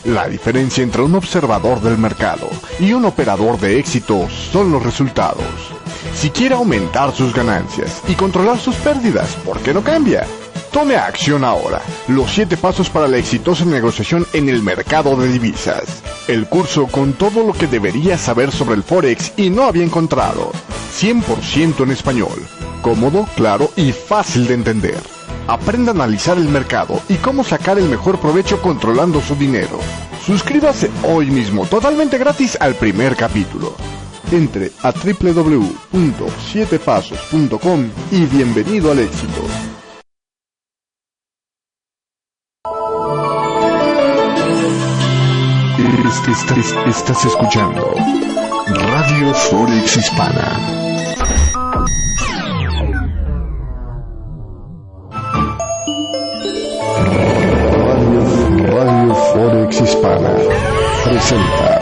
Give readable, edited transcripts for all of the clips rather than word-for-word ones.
La diferencia entre un observador del mercado y un operador de éxito son los resultados. Si quiere aumentar sus ganancias y controlar sus pérdidas, ¿por qué no cambia? Tome acción ahora. Los 7 pasos para la exitosa negociación en el mercado de divisas. El curso con todo lo que debería saber sobre el Forex y no había encontrado. 100% en español. Cómodo, claro y fácil de entender. Aprenda a analizar el mercado y cómo sacar el mejor provecho controlando su dinero. Suscríbase hoy mismo, totalmente gratis al primer capítulo. Entre a www.7pasos.com y bienvenido al éxito. Estás escuchando Radio Forex Hispana. Radio Forex Hispana presenta.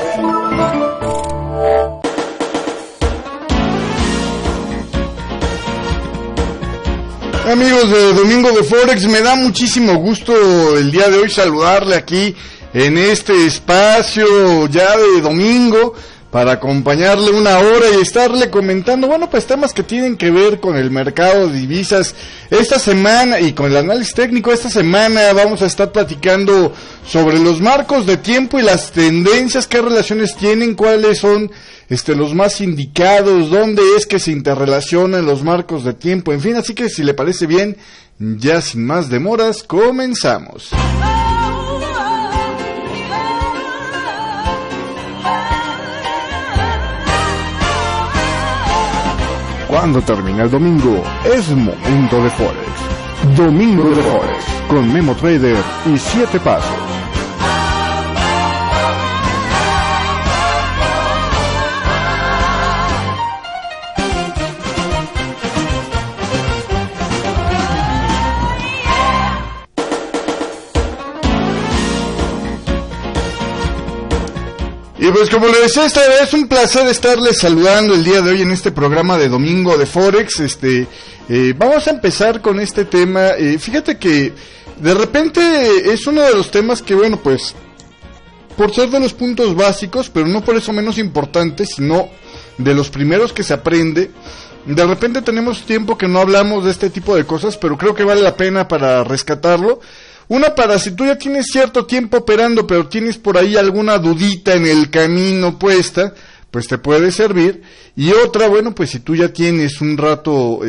Amigos de Domingo de Forex, me da muchísimo gusto el día de hoy saludarle aquí en este espacio ya de domingo para acompañarle una hora y estarle comentando, bueno, pues temas que tienen que ver con el mercado de divisas. Esta semana y con el análisis técnico, esta semana vamos a estar platicando sobre los marcos de tiempo y las tendencias, qué relaciones tienen, cuáles son los más indicados, dónde es que se interrelacionan los marcos de tiempo, en fin, así que si le parece bien, ya sin más demoras, comenzamos. Cuando termina el domingo, es momento de Forex. Domingo de Forex, con Memo Trader y 7 pasos. Y pues como le decía, es un placer estarles saludando el día de hoy en este programa de Domingo de Forex. Vamos a empezar con este tema. Fíjate que de repente es uno de los temas que, bueno, pues por ser de los puntos básicos, pero no por eso menos importante, sino de los primeros que se aprende. De repente tenemos tiempo que no hablamos de este tipo de cosas, pero creo que vale la pena para rescatarlo. Una, para si tú ya tienes cierto tiempo operando, pero tienes por ahí alguna dudita en el camino puesta, pues te puede servir. Y otra, bueno, pues si tú ya tienes un rato,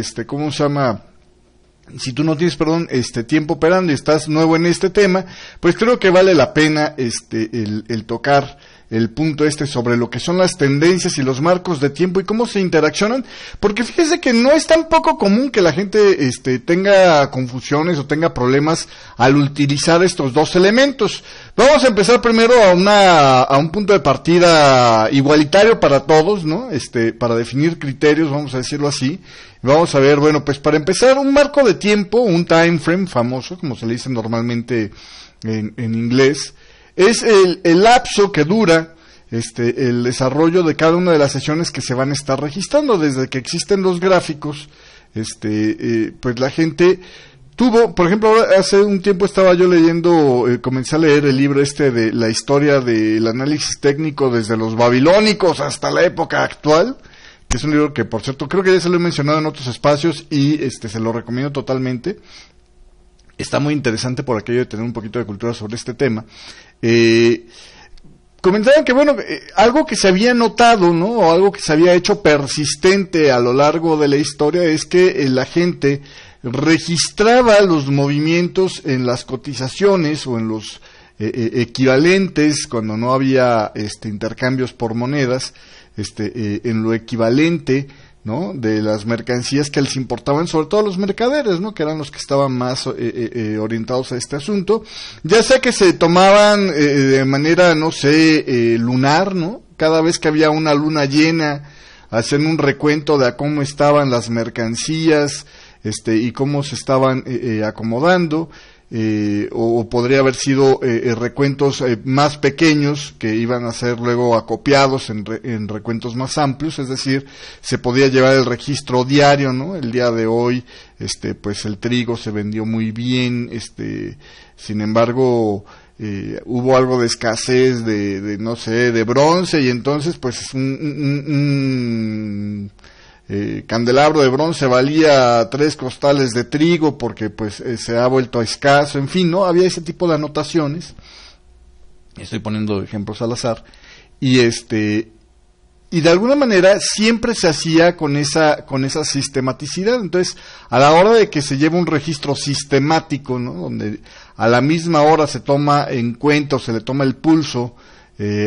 si tú no tienes, tiempo operando y estás nuevo en este tema, pues creo que vale la pena, el tocar el punto sobre lo que son las tendencias y los marcos de tiempo y cómo se interaccionan, porque fíjese que no es tan poco común que la gente tenga confusiones o tenga problemas al utilizar estos dos elementos. Vamos a empezar primero a un punto de partida igualitario para todos, ¿no? Para definir criterios, vamos a decirlo así. Vamos a ver, bueno, pues para empezar, un marco de tiempo, un time frame famoso, como se le dice normalmente en inglés, es el lapso que dura el desarrollo de cada una de las sesiones que se van a estar registrando. Desde que existen los gráficos, pues la gente tuvo, por ejemplo, hace un tiempo estaba yo leyendo, comencé a leer el libro de la historia del análisis técnico desde los babilónicos hasta la época actual, que es un libro que, por cierto, creo que ya se lo he mencionado en otros espacios y se lo recomiendo totalmente. Está muy interesante por aquello de tener un poquito de cultura sobre este tema. Comentaban que, bueno, algo que se había notado, ¿no? O algo que se había hecho persistente a lo largo de la historia es que la gente registraba los movimientos en las cotizaciones o en los equivalentes, cuando no había intercambios por monedas, en lo equivalente, ¿no? De las mercancías que les importaban, sobre todo los mercaderes, ¿no? Que eran los que estaban más orientados a este asunto, ya sea que se tomaban de manera, no sé, lunar, ¿no? Cada vez que había una luna llena, hacían un recuento de cómo estaban las mercancías, y cómo se estaban acomodando. O podría haber sido recuentos más pequeños que iban a ser luego acopiados en recuentos más amplios, es decir, se podía llevar el registro diario, ¿no? El día de hoy, pues el trigo se vendió muy bien, sin embargo, hubo algo de escasez de no sé, de bronce, y entonces pues un candelabro de bronce valía 3 costales de trigo porque pues se ha vuelto escaso, en fin, ¿no? Había ese tipo de anotaciones. Estoy poniendo ejemplos al azar. Y y de alguna manera siempre se hacía con esa sistematicidad. Entonces, a la hora de que se lleva un registro sistemático, ¿no? Donde a la misma hora se toma en cuenta o se le toma el pulso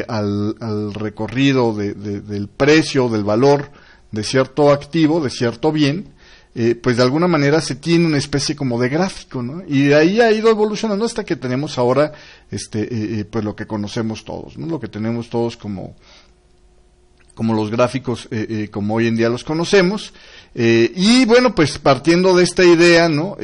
al recorrido del precio, del valor de cierto activo, de cierto bien, pues de alguna manera se tiene una especie como de gráfico, ¿no? Y de ahí ha ido evolucionando hasta que tenemos ahora pues lo que conocemos todos, ¿no? Lo que tenemos todos como los gráficos como hoy en día los conocemos, y bueno, pues partiendo de esta idea, ¿no?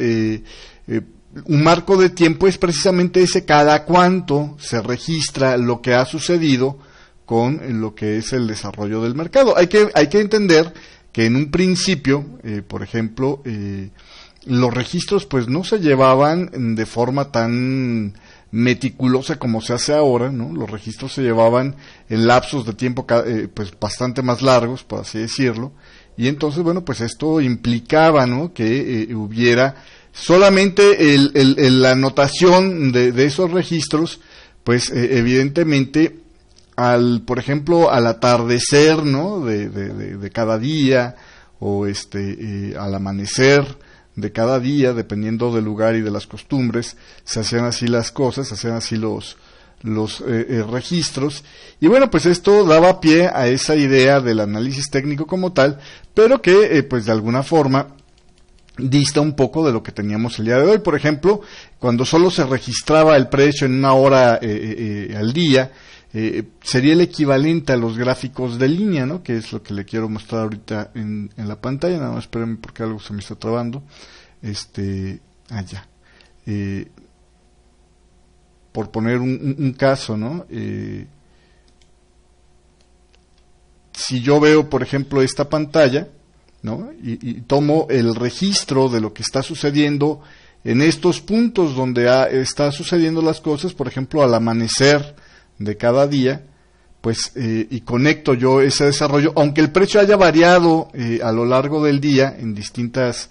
Un marco de tiempo es precisamente ese cada cuánto se registra lo que ha sucedido con lo que es el desarrollo del mercado. Hay que entender que en un principio, por ejemplo, los registros pues no se llevaban de forma tan meticulosa como se hace ahora, ¿no? Los registros se llevaban en lapsos de tiempo pues bastante más largos, por así decirlo, y entonces, bueno, pues esto implicaba, ¿no? Que hubiera solamente la anotación de esos registros, pues evidentemente por ejemplo, al atardecer, ¿no? de cada día, o al amanecer de cada día, dependiendo del lugar y de las costumbres, se hacían así las cosas, se hacían así los registros, y bueno, pues esto daba pie a esa idea del análisis técnico como tal, pero que pues de alguna forma dista un poco de lo que teníamos el día de hoy. Por ejemplo, cuando solo se registraba el precio en una hora al día, sería el equivalente a los gráficos de línea, ¿no? Que es lo que le quiero mostrar ahorita en la pantalla. Nada más espérenme porque algo se me está trabando. Por poner un caso, ¿no? Si yo veo, por ejemplo, esta pantalla, ¿no? Y tomo el registro de lo que está sucediendo en estos puntos donde está sucediendo las cosas, por ejemplo, al amanecer de cada día, pues y conecto yo ese desarrollo, aunque el precio haya variado a lo largo del día en distintas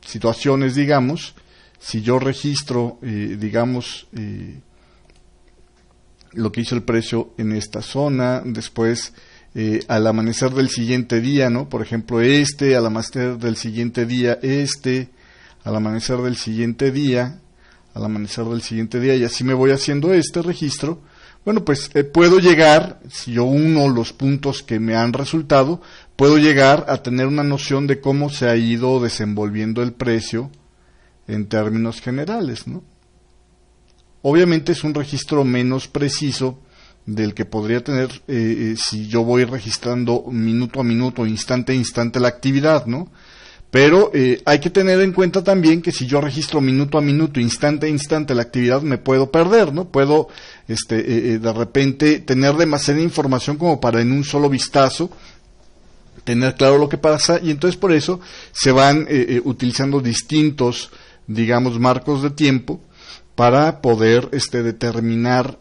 situaciones, digamos. Si yo registro lo que hizo el precio en esta zona, después al amanecer del siguiente día, ¿no? Por ejemplo, al amanecer del siguiente día, al amanecer del siguiente día, y así me voy haciendo este registro. Bueno, pues puedo llegar, si yo uno los puntos que me han resultado, puedo llegar a tener una noción de cómo se ha ido desenvolviendo el precio en términos generales, ¿no? Obviamente es un registro menos preciso del que podría tener si yo voy registrando minuto a minuto, instante a instante la actividad, ¿no? Pero hay que tener en cuenta también que si yo registro minuto a minuto, instante a instante la actividad, me puedo perder, ¿no? Puedo de repente tener demasiada información como para en un solo vistazo tener claro lo que pasa, y entonces por eso se van utilizando distintos, digamos, marcos de tiempo para poder determinar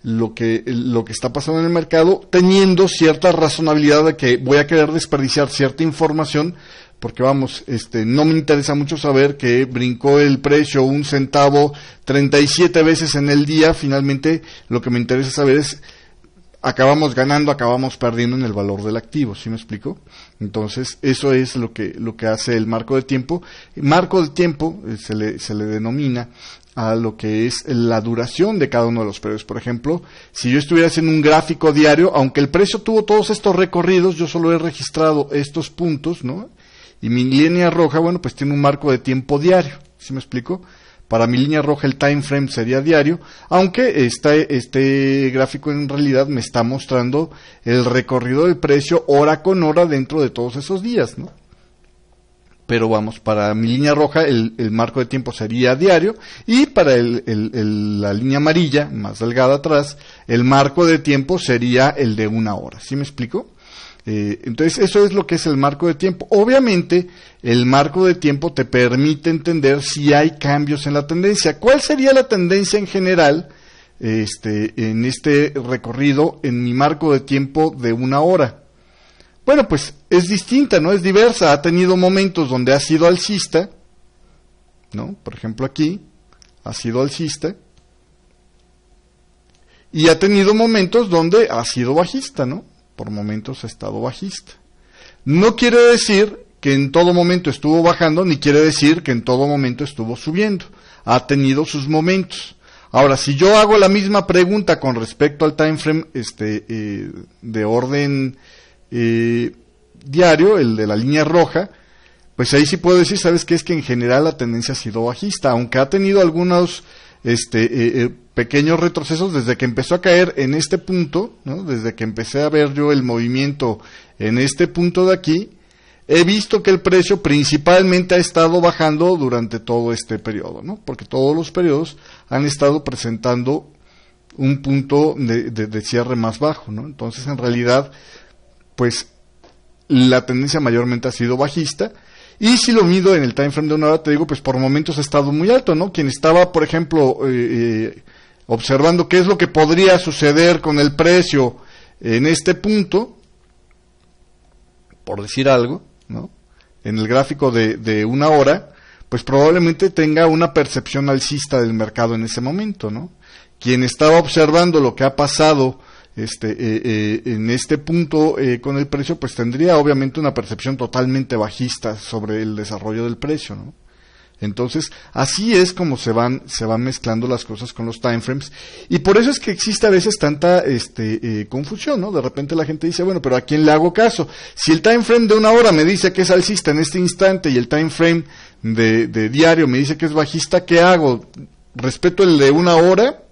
lo que está pasando en el mercado, teniendo cierta razonabilidad de que voy a querer desperdiciar cierta información, porque vamos, no me interesa mucho saber que brincó el precio 1 centavo 37 veces en el día. Finalmente lo que me interesa saber es, acabamos ganando, acabamos perdiendo en el valor del activo, ¿sí me explico? Entonces, eso es lo que hace el marco de tiempo. Marco de tiempo se le denomina a lo que es la duración de cada uno de los precios. Por ejemplo, si yo estuviera haciendo un gráfico diario, aunque el precio tuvo todos estos recorridos, yo solo he registrado estos puntos, ¿no? Y mi línea roja, bueno, pues tiene un marco de tiempo diario, ¿sí me explico? Para mi línea roja el time frame sería diario, aunque este gráfico en realidad me está mostrando el recorrido del precio hora con hora dentro de todos esos días, ¿no? Pero vamos, para mi línea roja el marco de tiempo sería diario, y para la línea amarilla, más delgada atrás, el marco de tiempo sería el de 1 hora, ¿sí me explico? Entonces eso es lo que es el marco de tiempo. Obviamente el marco de tiempo te permite entender si hay cambios en la tendencia. ¿Cuál sería la tendencia en general en este recorrido en mi marco de tiempo de 1 hora? Bueno, pues es distinta, ¿no? Es diversa. Ha tenido momentos donde ha sido alcista, ¿no? Por ejemplo aquí ha sido alcista, y ha tenido momentos donde ha sido bajista, ¿no? Por momentos ha estado bajista. No quiere decir que en todo momento estuvo bajando, ni quiere decir que en todo momento estuvo subiendo. Ha tenido sus momentos. Ahora, si yo hago la misma pregunta con respecto al time frame de orden diario, el de la línea roja, pues ahí sí puedo decir, ¿sabes qué? Es que en general la tendencia ha sido bajista, aunque ha tenido algunos pequeños retrocesos desde que empezó a caer en este punto, ¿no? Desde que empecé a ver yo el movimiento en este punto de aquí, he visto que el precio principalmente ha estado bajando durante todo este periodo, ¿no? Porque todos los periodos han estado presentando un punto de cierre más bajo, ¿no? Entonces, en realidad, pues la tendencia mayormente ha sido bajista. Y si lo mido en el time frame de 1 hora, te digo, pues por momentos ha estado muy alto, ¿no? Quien estaba, por ejemplo, observando qué es lo que podría suceder con el precio en este punto, por decir algo, ¿no? En el gráfico de 1 hora, pues probablemente tenga una percepción alcista del mercado en ese momento, ¿no? Quien estaba observando lo que ha pasado en este punto con el precio, pues tendría obviamente una percepción totalmente bajista sobre el desarrollo del precio, ¿no? Entonces, así es como se van mezclando las cosas con los timeframes, y por eso es que existe a veces tanta confusión, ¿no? De repente la gente dice, bueno, pero ¿a quién le hago caso? Si el timeframe de 1 hora me dice que es alcista en este instante y el timeframe de diario me dice que es bajista, ¿qué hago? ¿Respeto el de 1 hora?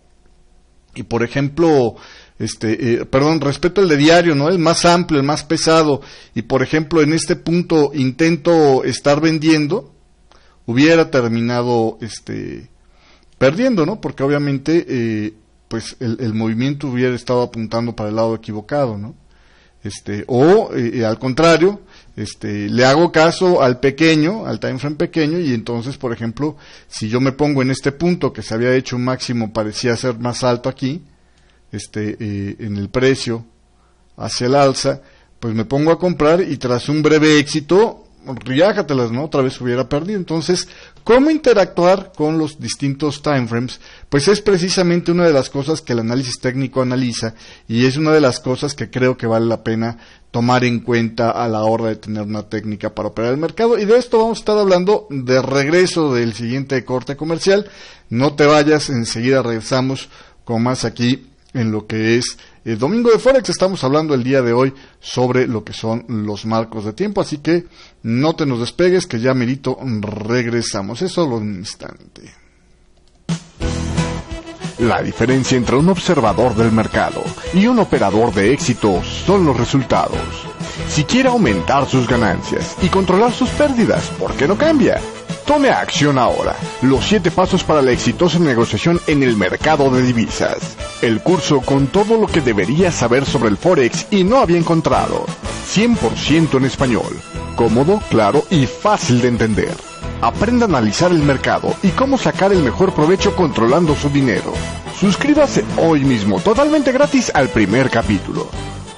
Y por ejemplo, respeto el de diario, ¿no? El más amplio, el más pesado, y por ejemplo en este punto intento estar vendiendo, hubiera terminado perdiendo, ¿no? Porque obviamente pues el movimiento hubiera estado apuntando para el lado equivocado, ¿no? Al contrario, le hago caso al pequeño, al time frame pequeño, y entonces, por ejemplo, si yo me pongo en este punto que se había hecho un máximo, parecía ser más alto aquí, en el precio hacia el alza, pues me pongo a comprar y tras un breve éxito, riájatelas, ¿no? Otra vez hubiera perdido. Entonces, ¿cómo interactuar con los distintos timeframes? Pues es precisamente una de las cosas que el análisis técnico analiza, y es una de las cosas que creo que vale la pena tomar en cuenta a la hora de tener una técnica para operar el mercado. Y de esto vamos a estar hablando de regreso del siguiente corte comercial. No te vayas, enseguida regresamos con más aquí en lo que es el Domingo de Forex. Estamos hablando el día de hoy sobre lo que son los marcos de tiempo, así que no te nos despegues, que ya merito regresamos. Es solo un instante. La diferencia entre un observador del mercado y un operador de éxito son los resultados. Si quiere aumentar sus ganancias y controlar sus pérdidas, ¿por qué no cambia? Tome acción ahora. Los 7 pasos para la exitosa negociación en el mercado de divisas. El curso con todo lo que deberías saber sobre el Forex y no había encontrado. 100% en español. Cómodo, claro y fácil de entender. Aprenda a analizar el mercado y cómo sacar el mejor provecho controlando su dinero. Suscríbase hoy mismo, totalmente gratis, al primer capítulo.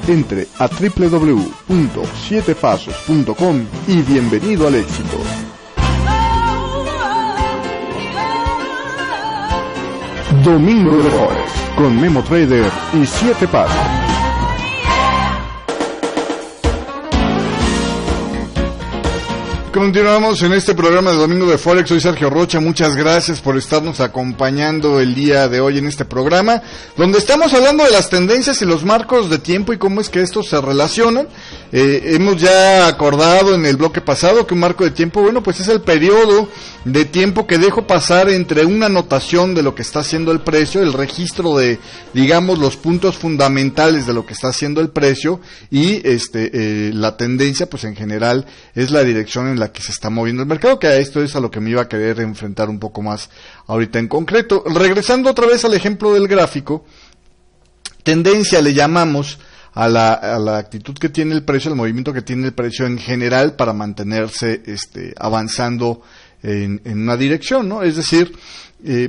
Entre a www.7pasos.com y bienvenido al éxito. Domingo de Forex con Memo Trader y 7 Pasos. Continuamos en este programa de Domingo de Forex. Soy Sergio Rocha. Muchas gracias por estarnos acompañando el día de hoy en este programa, donde estamos hablando de las tendencias y los marcos de tiempo y cómo es que estos se relacionan. Hemos ya acordado en el bloque pasado que un marco de tiempo, bueno, pues es el periodo de tiempo que dejo pasar entre una anotación de lo que está haciendo el precio, el registro de, digamos, los puntos fundamentales de lo que está haciendo el precio, y la tendencia, pues en general, es la dirección en la que se está moviendo el mercado, que a esto es a lo que me iba a querer enfrentar un poco más ahorita en concreto. Regresando otra vez al ejemplo del gráfico, tendencia le llamamos a la actitud que tiene el precio, al movimiento que tiene el precio en general para mantenerse avanzando en una dirección, ¿no? Es decir,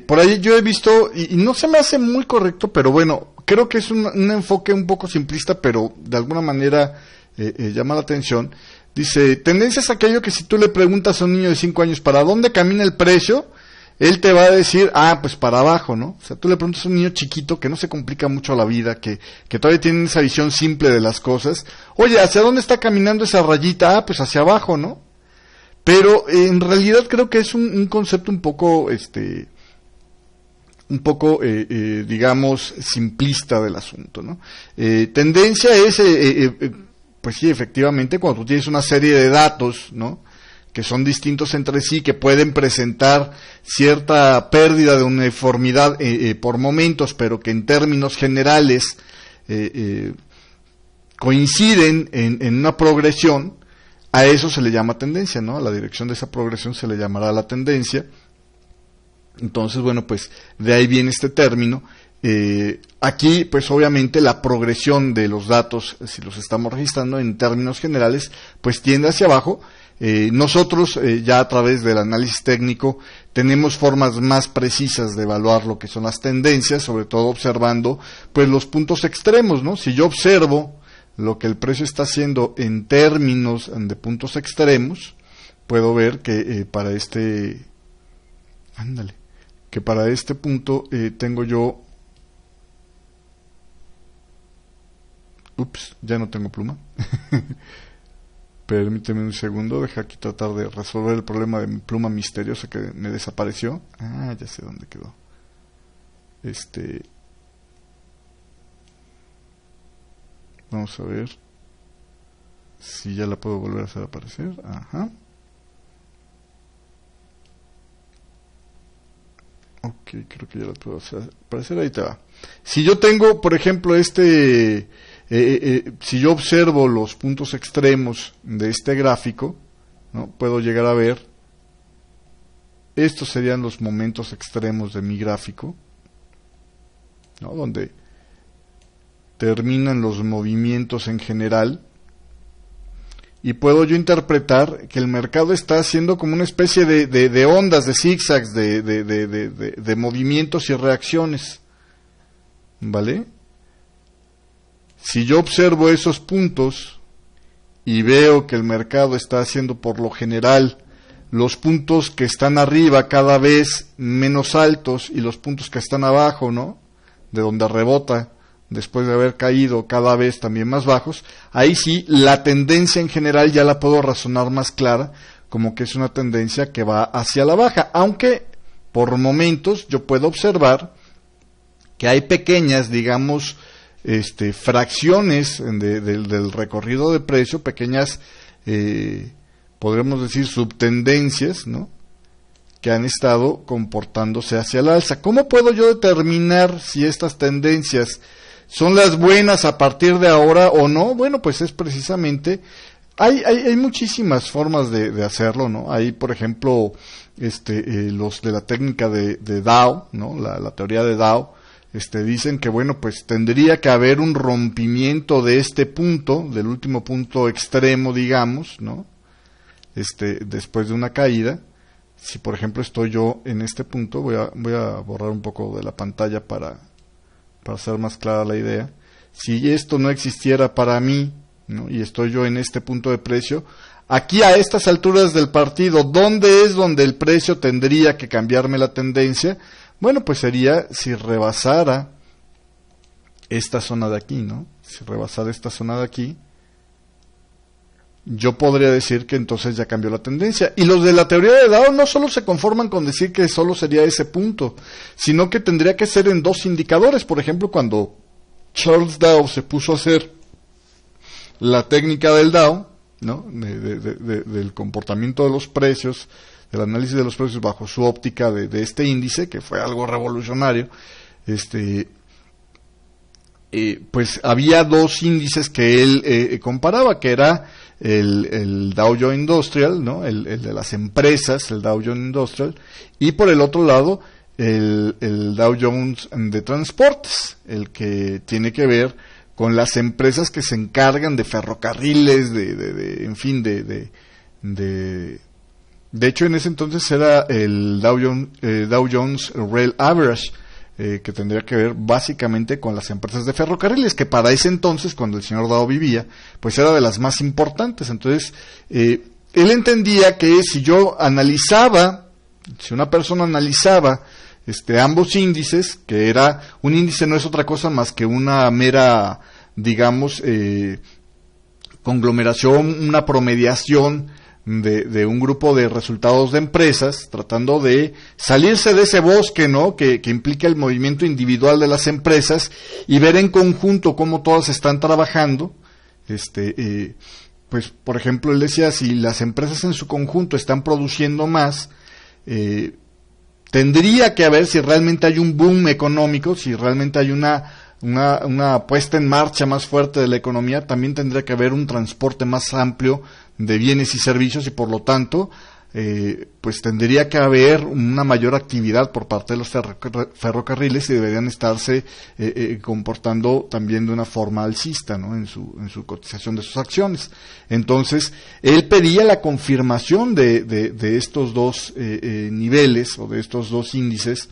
por ahí yo he visto, y no se me hace muy correcto, pero bueno, creo que es un enfoque un poco simplista, pero de alguna manera llama la atención. Dice, tendencia es aquello que si tú le preguntas a un niño de 5 años para dónde camina el precio, él te va a decir, pues para abajo, ¿no? O sea, tú le preguntas a un niño chiquito que no se complica mucho la vida, que todavía tiene esa visión simple de las cosas. Oye, ¿hacia dónde está caminando esa rayita? Pues hacia abajo, ¿no? Pero en realidad creo que es un concepto un poco, digamos, simplista del asunto, ¿no? Tendencia es, pues sí, efectivamente, cuando tú tienes una serie de datos, ¿no?, que son distintos entre sí, que pueden presentar cierta pérdida de uniformidad por momentos, pero que en términos generales coinciden en una progresión, a eso se le llama tendencia, ¿no? A la dirección de esa progresión se le llamará la tendencia. Entonces, bueno, pues de ahí viene este término. Aquí, pues obviamente la progresión de los datos, si los estamos registrando en términos generales, pues tiende hacia abajo. Nosotros ya a través del análisis técnico tenemos formas más precisas de evaluar lo que son las tendencias, sobre todo observando pues los puntos extremos, ¿no? Si yo observo lo que el precio está haciendo en términos de puntos extremos, puedo ver que para este punto tengo yo, ya no tengo pluma. Permíteme un segundo, deja aquí tratar de resolver el problema de mi pluma misteriosa que me desapareció. Ya sé dónde quedó. Vamos a ver si ya la puedo volver a hacer aparecer. Ajá. Ok, creo que ya la puedo hacer aparecer. Ahí te va. Si yo tengo, por ejemplo, si yo observo los puntos extremos de este gráfico, ¿no?, puedo llegar a ver, estos serían los momentos extremos de mi gráfico, ¿no?, donde terminan los movimientos en general, y puedo yo interpretar que el mercado está haciendo como una especie de ondas, de zigzags, de movimientos y reacciones, ¿vale? Si yo observo esos puntos y veo que el mercado está haciendo por lo general los puntos que están arriba cada vez menos altos y los puntos que están abajo, ¿no?, de donde rebota después de haber caído cada vez también más bajos, ahí sí la tendencia en general ya la puedo razonar más clara, como que es una tendencia que va hacia la baja, aunque por momentos yo puedo observar que hay pequeñas, digamos, fracciones del recorrido de precio, pequeñas, podremos decir, subtendencias, ¿no?, que han estado comportándose hacia el alza. ¿Cómo puedo yo determinar si estas tendencias son las buenas a partir de ahora o no? Bueno, pues es precisamente, hay muchísimas formas de hacerlo, ¿no? Hay, por ejemplo, los de la técnica de Dow, ¿no?, la teoría de Dow, dicen que, bueno, pues tendría que haber un rompimiento de este punto, del último punto extremo, digamos, ¿no?, después de una caída. Si, por ejemplo, estoy yo en este punto, voy a borrar un poco de la pantalla para hacer más clara la idea. Si esto no existiera para mí, ¿no?, y estoy yo en este punto de precio, aquí a estas alturas del partido, ¿dónde es donde el precio tendría que cambiarme la tendencia? Bueno, pues sería si rebasara esta zona de aquí, ¿no? Si rebasara esta zona de aquí, yo podría decir que entonces ya cambió la tendencia. Y los de la teoría de Dow no solo se conforman con decir que solo sería ese punto, sino que tendría que ser en dos indicadores. Por ejemplo, cuando Charles Dow se puso a hacer la técnica del Dow, ¿no?, del comportamiento de los precios, del análisis de los precios bajo su óptica de este índice, que fue algo revolucionario, pues había dos índices que él comparaba, que era el Dow Jones Industrial, ¿no?, el de las empresas, el Dow Jones Industrial, y por el otro lado el Dow Jones de transportes, el que tiene que ver con las empresas que se encargan de ferrocarriles, de hecho en ese entonces era el Dow Jones Rail Average, que tendría que ver básicamente con las empresas de ferrocarriles, que para ese entonces, cuando el señor Dow vivía, pues era de las más importantes. Entonces, él entendía que si una persona analizaba ambos índices, que era, un índice no es otra cosa más que una mera, digamos, conglomeración, una promediación de un grupo de resultados de empresas, tratando de salirse de ese bosque, ¿no?, que implica el movimiento individual de las empresas, y ver en conjunto cómo todas están trabajando. Pues, por ejemplo, él decía, si las empresas en su conjunto están produciendo más, tendría que haber, si realmente hay un boom económico, si realmente hay una puesta en marcha más fuerte de la economía, también tendría que haber un transporte más amplio de bienes y servicios, y por lo tanto pues tendría que haber una mayor actividad por parte de los ferrocarriles, y deberían estarse comportando también de una forma alcista, ¿no?, en su cotización de sus acciones. Entonces él pedía la confirmación de estos dos niveles, o de estos dos índices,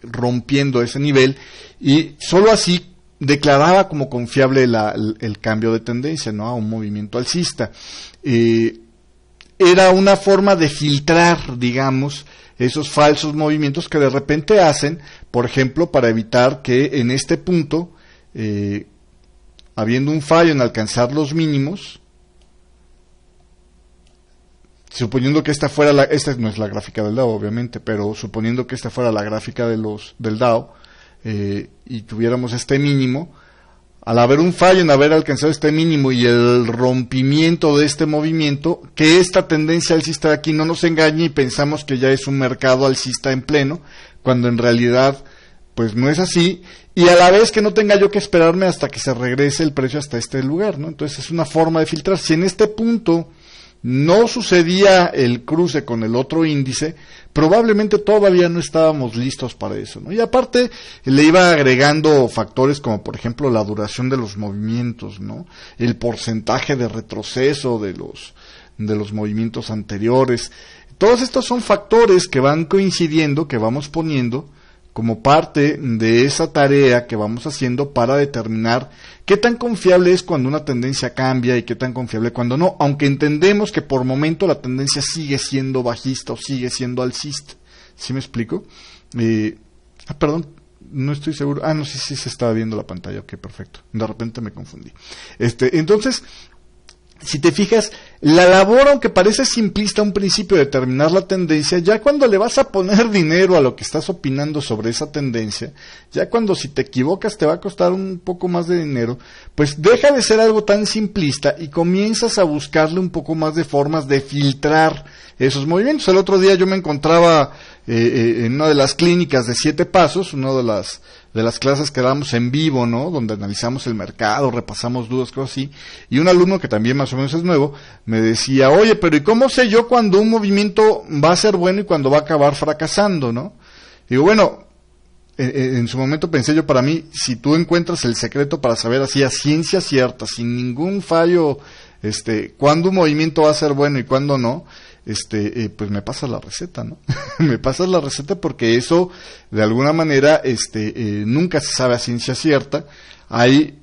rompiendo ese nivel, y solo así declaraba como confiable el cambio de tendencia, ¿no?, a un movimiento alcista. Era una forma de filtrar, digamos, esos falsos movimientos que de repente hacen, por ejemplo, para evitar que en este punto, habiendo un fallo en alcanzar los mínimos, suponiendo que esta no es la gráfica del Dow, obviamente, pero suponiendo que esta fuera la gráfica del Dow, y tuviéramos este mínimo, al haber un fallo en haber alcanzado este mínimo y el rompimiento de este movimiento, que esta tendencia alcista de aquí no nos engañe y pensamos que ya es un mercado alcista en pleno, cuando en realidad pues no es así, y a la vez que no tenga yo que esperarme hasta que se regrese el precio hasta este lugar, ¿no? Entonces es una forma de filtrar. Si en este punto no sucedía el cruce con el otro índice, probablemente todavía no estábamos listos para eso, ¿no? Y aparte le iba agregando factores como, por ejemplo, la duración de los movimientos, ¿no?, el porcentaje de retroceso de los movimientos anteriores. Todos estos son factores que van coincidiendo, que vamos poniendo como parte de esa tarea que vamos haciendo para determinar qué tan confiable es cuando una tendencia cambia y qué tan confiable cuando no, aunque entendemos que por momento la tendencia sigue siendo bajista o sigue siendo alcista. ¿Sí me explico? Perdón, no estoy seguro. No, sí se estaba viendo la pantalla. Ok, perfecto. De repente me confundí. Entonces, si te fijas, la labor, aunque parece simplista a un principio, determinar la tendencia, ya cuando le vas a poner dinero a lo que estás opinando sobre esa tendencia, ya cuando si te equivocas te va a costar un poco más de dinero, pues deja de ser algo tan simplista y comienzas a buscarle un poco más de formas de filtrar esos movimientos. El otro día yo me encontraba en una de las clínicas de 7 pasos, una de las clases que damos en vivo, ¿no?, donde analizamos el mercado, repasamos dudas, cosas así, y un alumno que también más o menos es nuevo, me decía, oye, pero ¿y cómo sé yo cuando un movimiento va a ser bueno y cuando va a acabar fracasando, no? Digo, bueno, en su momento pensé yo, para mí, si tú encuentras el secreto para saber así a ciencia cierta, sin ningún fallo, cuándo un movimiento va a ser bueno y cuándo no, pues me pasas la receta, ¿no? Me pasas la receta, porque eso, de alguna manera, nunca se sabe a ciencia cierta. Hay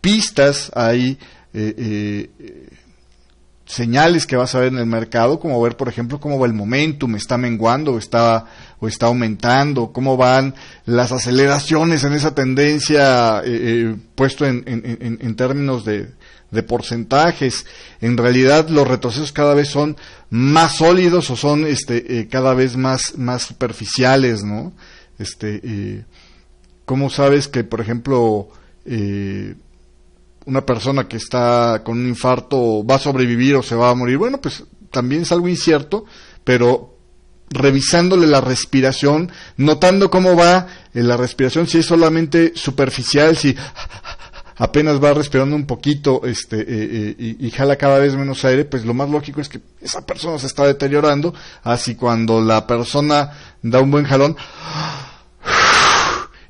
pistas, hay señales que vas a ver en el mercado, como ver, por ejemplo, cómo va el momentum, está menguando o está aumentando, cómo van las aceleraciones en esa tendencia, puesto en términos de porcentajes. En realidad los retrocesos cada vez son más sólidos o son cada vez más superficiales, ¿no? ¿Cómo sabes que, por ejemplo, una persona que está con un infarto va a sobrevivir o se va a morir? Bueno, pues también es algo incierto, pero revisándole la respiración, notando cómo va la respiración, si es solamente superficial, si apenas va respirando un poquito y jala cada vez menos aire, pues lo más lógico es que esa persona se está deteriorando. Así cuando la persona da un buen jalón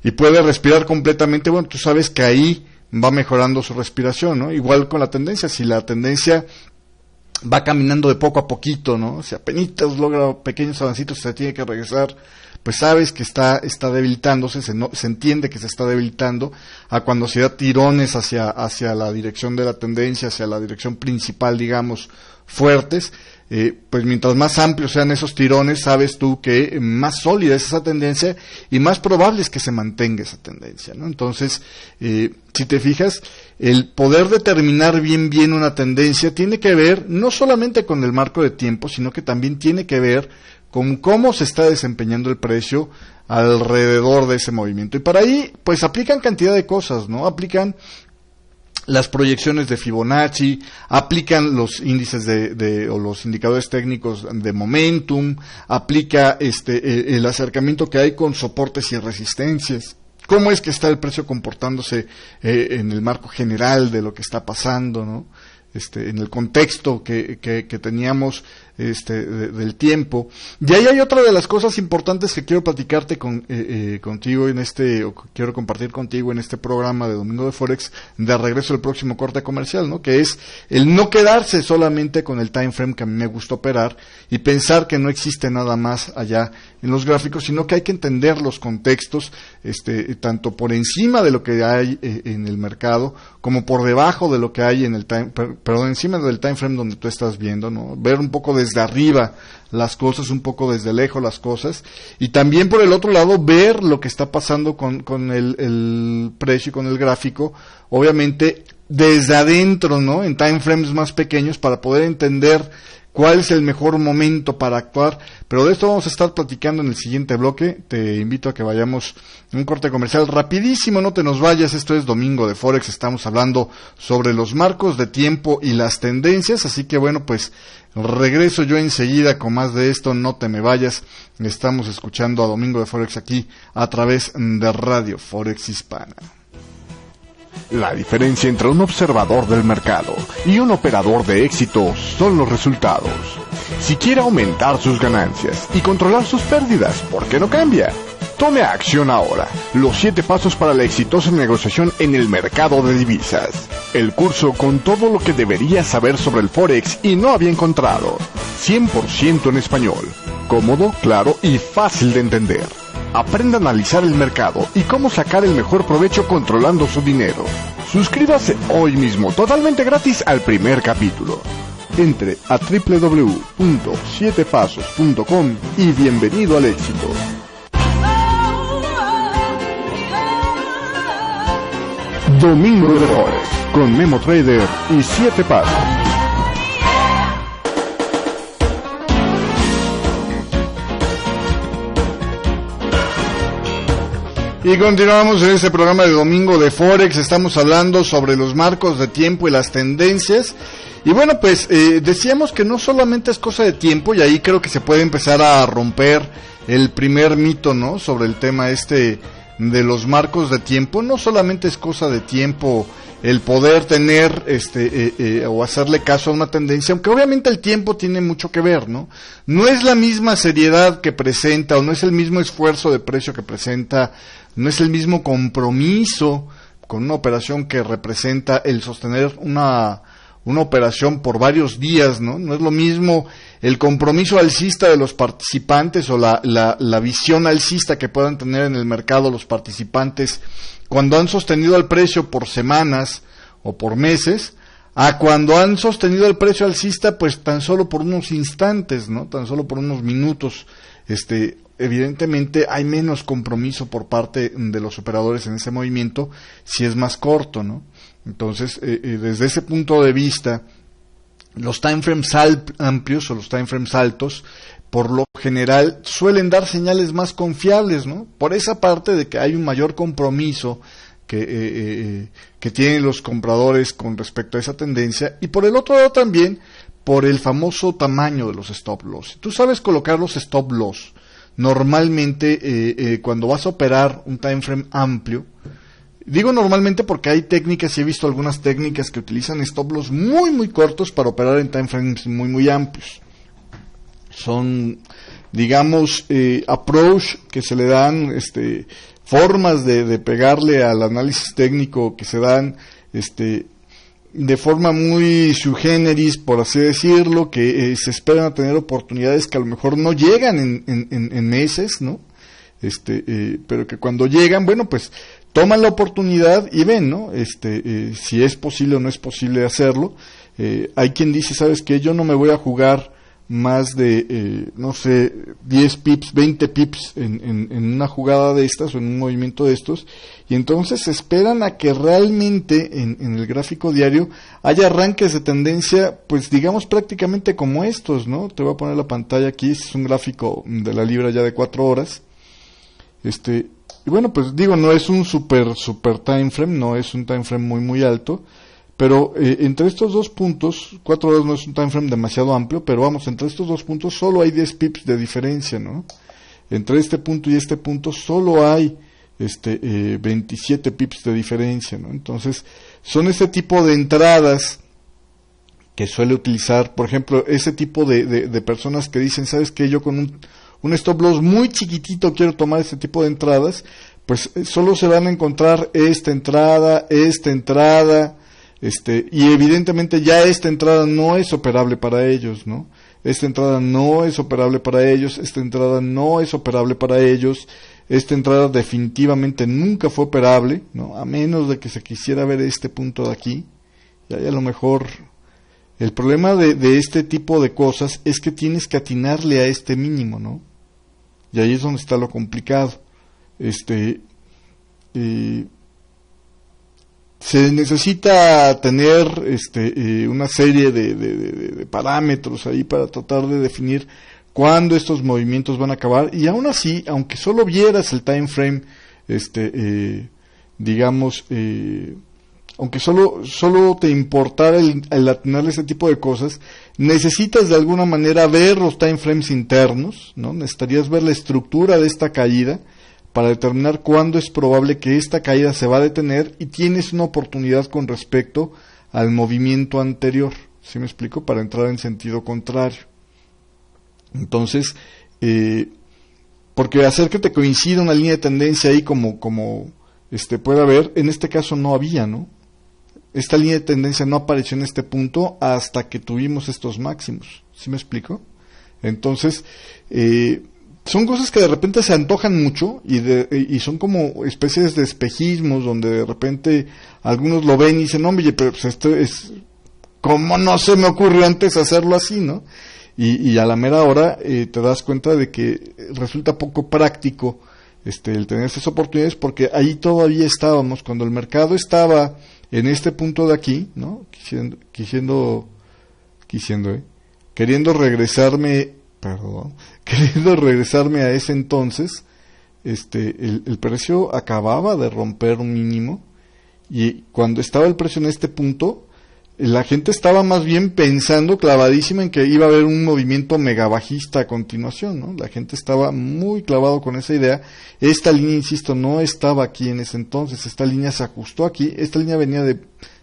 y puede respirar completamente, bueno, tú sabes que ahí va mejorando su respiración, ¿no? Igual con la tendencia, si la tendencia va caminando de poco a poquito, ¿no? Si apenas logra pequeños avancitos, se tiene que regresar, pues sabes que está debilitándose, se entiende que se está debilitando, a cuando se da tirones hacia la dirección de la tendencia, hacia la dirección principal, digamos, fuertes, pues mientras más amplios sean esos tirones, sabes tú que más sólida es esa tendencia y más probable es que se mantenga esa tendencia, ¿no? Entonces, si te fijas, el poder determinar bien una tendencia tiene que ver no solamente con el marco de tiempo, sino que también tiene que ver con cómo se está desempeñando el precio alrededor de ese movimiento. Y para ahí, pues aplican cantidad de cosas, ¿no? Aplican las proyecciones de Fibonacci, aplican los índices o los indicadores técnicos de momentum, aplica el acercamiento que hay con soportes y resistencias. ¿Cómo es que está el precio comportándose en el marco general de lo que está pasando, ¿no? En el contexto que teníamos del tiempo. Y ahí hay otra de las cosas importantes que quiero platicarte contigo o quiero compartir contigo en este programa de Domingo de Forex, de regreso al próximo corte comercial, ¿no? Que es el no quedarse solamente con el time frame que a mí me gusta operar y pensar que no existe nada más allá en los gráficos, sino que hay que entender los contextos, tanto por encima de lo que hay en el mercado, como por debajo de lo que hay en el encima del time frame donde tú estás viendo, ¿no? Ver un poco desde arriba las cosas, un poco desde lejos las cosas, y también por el otro lado ver lo que está pasando con el precio y con el gráfico, obviamente desde adentro, ¿no? En time frames más pequeños, para poder entender cuál es el mejor momento para actuar. Pero de esto vamos a estar platicando en el siguiente bloque. Te invito a que vayamos a un corte comercial rapidísimo, no te nos vayas. Esto es Domingo de Forex, estamos hablando sobre los marcos de tiempo y las tendencias, así que bueno, pues regreso yo enseguida con más de esto, no te me vayas. Estamos escuchando a Domingo de Forex aquí a través de Radio Forex Hispana. La diferencia entre un observador del mercado y un operador de éxito son los resultados. Si quiere aumentar sus ganancias y controlar sus pérdidas, ¿por qué no cambia? Tome acción ahora. Los 7 pasos para la exitosa negociación en el mercado de divisas. El curso con todo lo que deberías saber sobre el Forex y no había encontrado. 100% en español. Cómodo, claro y fácil de entender. Aprenda a analizar el mercado y cómo sacar el mejor provecho controlando su dinero. Suscríbase hoy mismo, totalmente gratis, al primer capítulo. Entre a www.7pasos.com y bienvenido al éxito. Domingo de Forex, con Memo Trader y 7 Pasos. Y continuamos en este programa de Domingo de Forex. Estamos hablando sobre los marcos de tiempo y las tendencias. Y bueno, pues decíamos que no solamente es cosa de tiempo, y ahí creo que se puede empezar a romper el primer mito, ¿no? Sobre el tema de los marcos de tiempo. No solamente es cosa de tiempo el poder tener o hacerle caso a una tendencia, aunque obviamente el tiempo tiene mucho que ver, ¿no? No es la misma seriedad que presenta, o no es el mismo esfuerzo de precio que presenta, no es el mismo compromiso con una operación que representa el sostener una operación por varios días, ¿no? No es lo mismo el compromiso alcista de los participantes o la visión alcista que puedan tener en el mercado los participantes cuando han sostenido el precio por semanas o por meses, a cuando han sostenido el precio alcista pues tan solo por unos instantes, ¿no? Tan solo por unos minutos. Evidentemente hay menos compromiso por parte de los operadores en ese movimiento si es más corto, ¿no? Entonces, desde ese punto de vista, los time frames amplios o los time frames altos, por lo general, suelen dar señales más confiables, ¿no? Por esa parte de que hay un mayor compromiso que tienen los compradores con respecto a esa tendencia, y por el otro lado también, por el famoso tamaño de los stop loss. Si tú sabes colocar los stop loss, normalmente cuando vas a operar un time frame amplio, digo normalmente porque hay técnicas, y he visto algunas técnicas que utilizan stop loss muy muy cortos para operar en time frames muy muy amplios. Son, digamos, approach que se le dan formas de pegarle al análisis técnico que se dan, de forma muy sui generis, por así decirlo, que se esperan a tener oportunidades que a lo mejor no llegan en meses, ¿no? Pero que cuando llegan, bueno, pues toman la oportunidad y ven, ¿no? Si es posible o no es posible hacerlo. Hay quien dice, ¿sabes qué? Yo no me voy a jugar más de, 10 pips, 20 pips en una jugada de estas o en un movimiento de estos, y entonces esperan a que realmente en el gráfico diario haya arranques de tendencia, pues digamos prácticamente como estos, ¿no? Te voy a poner la pantalla aquí, es un gráfico de la libra ya de 4 horas, y bueno, pues digo, no es un super time frame, no es un time frame muy alto, pero entre estos dos puntos, 4 horas no es un time frame demasiado amplio, pero vamos, entre estos dos puntos solo hay 10 pips de diferencia, ¿no? Entre este punto y este punto solo hay 27 pips de diferencia, ¿no? Entonces, son ese tipo de entradas que suele utilizar, por ejemplo, ese tipo de personas que dicen, ¿sabes qué? Yo con un stop loss muy chiquitito quiero tomar este tipo de entradas, pues solo se van a encontrar esta entrada, y evidentemente ya esta entrada no es operable para ellos, ¿no? Esta entrada no es operable para ellos, esta entrada no es operable para ellos, esta entrada definitivamente nunca fue operable, ¿no? A menos de que se quisiera ver este punto de aquí, y ahí a lo mejor el problema de este tipo de cosas es que tienes que atinarle a este mínimo, ¿no? Y ahí es donde está lo complicado. Se necesita tener una serie de parámetros ahí para tratar de definir cuándo estos movimientos van a acabar, y aún así, aunque solo vieras el time frame, aunque solo te importara el atinarle ese tipo de cosas, necesitas de alguna manera ver los time frames internos, ¿no? Necesitarías ver la estructura de esta caída para determinar cuándo es probable que esta caída se va a detener y tienes una oportunidad con respecto al movimiento anterior, ¿sí me explico? Para entrar en sentido contrario. Entonces, porque hacer que te coincida una línea de tendencia ahí como puede haber, en este caso no había, ¿no? Esta línea de tendencia no apareció en este punto hasta que tuvimos estos máximos, ¿sí me explico? Entonces, son cosas que de repente se antojan mucho y son como especies de espejismos donde de repente algunos lo ven y dicen, no, oye, pero pues esto es, ¿cómo no se me ocurrió antes hacerlo así, no? Y a la mera hora te das cuenta de que resulta poco práctico el tener esas oportunidades, porque ahí todavía estábamos, cuando el mercado estaba en este punto de aquí, ¿no? Queriendo regresarme a ese entonces, el precio acababa de romper un mínimo, y cuando estaba el precio en este punto, la gente estaba más bien pensando clavadísima en que iba a haber un movimiento mega bajista a continuación, ¿no? La gente estaba muy clavado con esa idea. Esta línea, insisto, no estaba aquí en ese entonces, esta línea se ajustó aquí, esta línea venía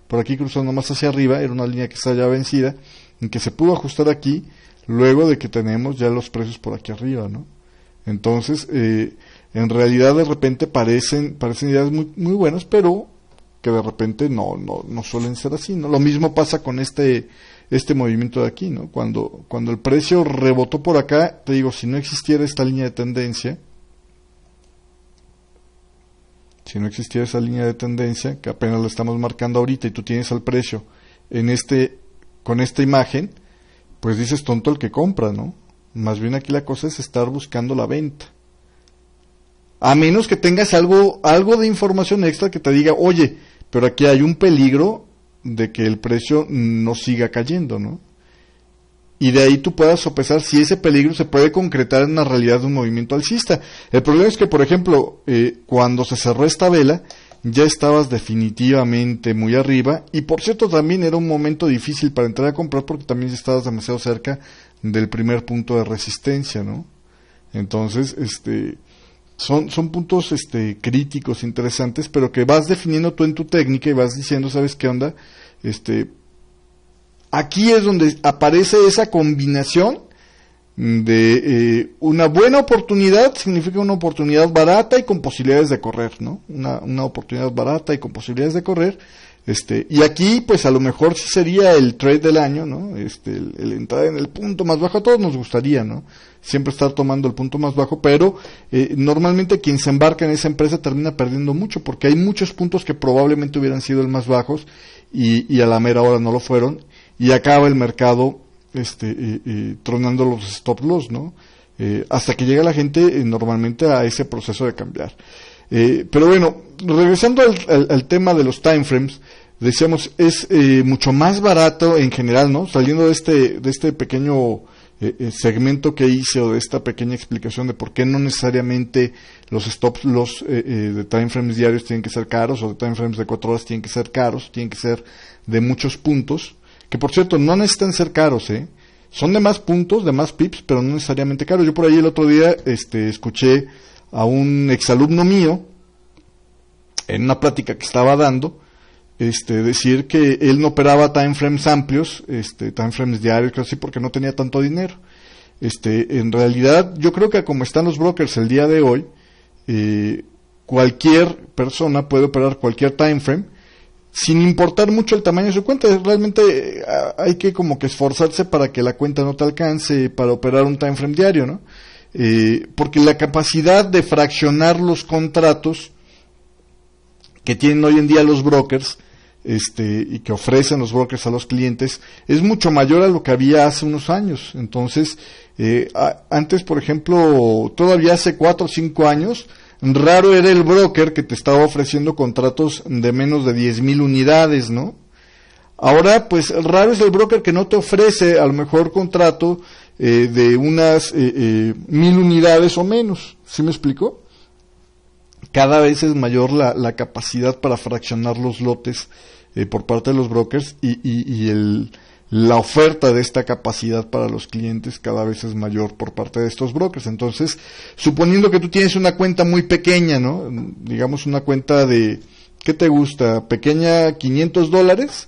por aquí cruzando más hacia arriba, era una línea que está ya vencida, en que se pudo ajustar aquí, luego de que tenemos ya los precios por aquí arriba, ¿no? Entonces, en realidad de repente parecen ideas muy, muy buenas, pero que de repente no suelen ser así, ¿no? Lo mismo pasa con este movimiento de aquí, ¿no? Cuando el precio rebotó por acá, te digo, si no existiera esta línea de tendencia, que apenas lo estamos marcando ahorita, y tú tienes al precio con esta imagen, pues dices, tonto el que compra, ¿no? Más bien aquí la cosa es estar buscando la venta. A menos que tengas algo de información extra que te diga, oye, pero aquí hay un peligro de que el precio no siga cayendo, ¿no? Y de ahí tú puedas sopesar si ese peligro se puede concretar en la realidad de un movimiento alcista. El problema es que, por ejemplo, cuando se cerró esta vela, ya estabas definitivamente muy arriba, y por cierto también era un momento difícil para entrar a comprar porque también estabas demasiado cerca del primer punto de resistencia, ¿no? Entonces, son puntos críticos, interesantes, pero que vas definiendo tú en tu técnica y vas diciendo, ¿sabes qué onda? Aquí es donde aparece esa combinación una buena oportunidad significa una oportunidad barata y con posibilidades de correr, ¿no? Una oportunidad barata y con posibilidades de correr. Y aquí, pues a lo mejor sí sería el trade del año, ¿no? El entrar en el punto más bajo, a todos nos gustaría, ¿no? Siempre estar tomando el punto más bajo, pero normalmente quien se embarca en esa empresa termina perdiendo mucho, porque hay muchos puntos que probablemente hubieran sido el más bajos y a la mera hora no lo fueron, y acaba el mercado tronando los stop loss, ¿no? Hasta que llega la gente normalmente a ese proceso de cambiar. Pero bueno, regresando al tema de los time frames, decíamos, es mucho más barato en general, ¿no? Saliendo de este pequeño segmento que hice, o de esta pequeña explicación de por qué no necesariamente los stop loss de time frames diarios tienen que ser caros, o de time frames de 4 horas tienen que ser caros, tienen que ser de muchos puntos, que por cierto no necesitan ser caros, son de más puntos, de más pips, pero no necesariamente caros. Yo por ahí el otro día escuché a un exalumno mío, en una plática que estaba dando, decir que él no operaba time frames amplios, time frames diarios, casi porque no tenía tanto dinero. En realidad, yo creo que como están los brokers el día de hoy, cualquier persona puede operar cualquier time frame, sin importar mucho el tamaño de su cuenta. Realmente hay que como que esforzarse para que la cuenta no te alcance para operar un time frame diario, ¿no? Porque la capacidad de fraccionar los contratos que tienen hoy en día los brokers, y que ofrecen los brokers a los clientes, es mucho mayor a lo que había hace unos años. Entonces, antes, por ejemplo, todavía hace 4 o 5 años, raro era el broker que te estaba ofreciendo contratos de menos de 10,000 unidades, ¿no? Ahora, pues, raro es el broker que no te ofrece a lo mejor contrato de unas 1,000 unidades o menos. ¿Sí me explico? Cada vez es mayor la capacidad para fraccionar los lotes por parte de los brokers, y la oferta de esta capacidad para los clientes cada vez es mayor por parte de estos brokers. Entonces, suponiendo que tú tienes una cuenta muy pequeña, ¿no? Digamos una cuenta de, ¿qué te gusta? Pequeña, $500.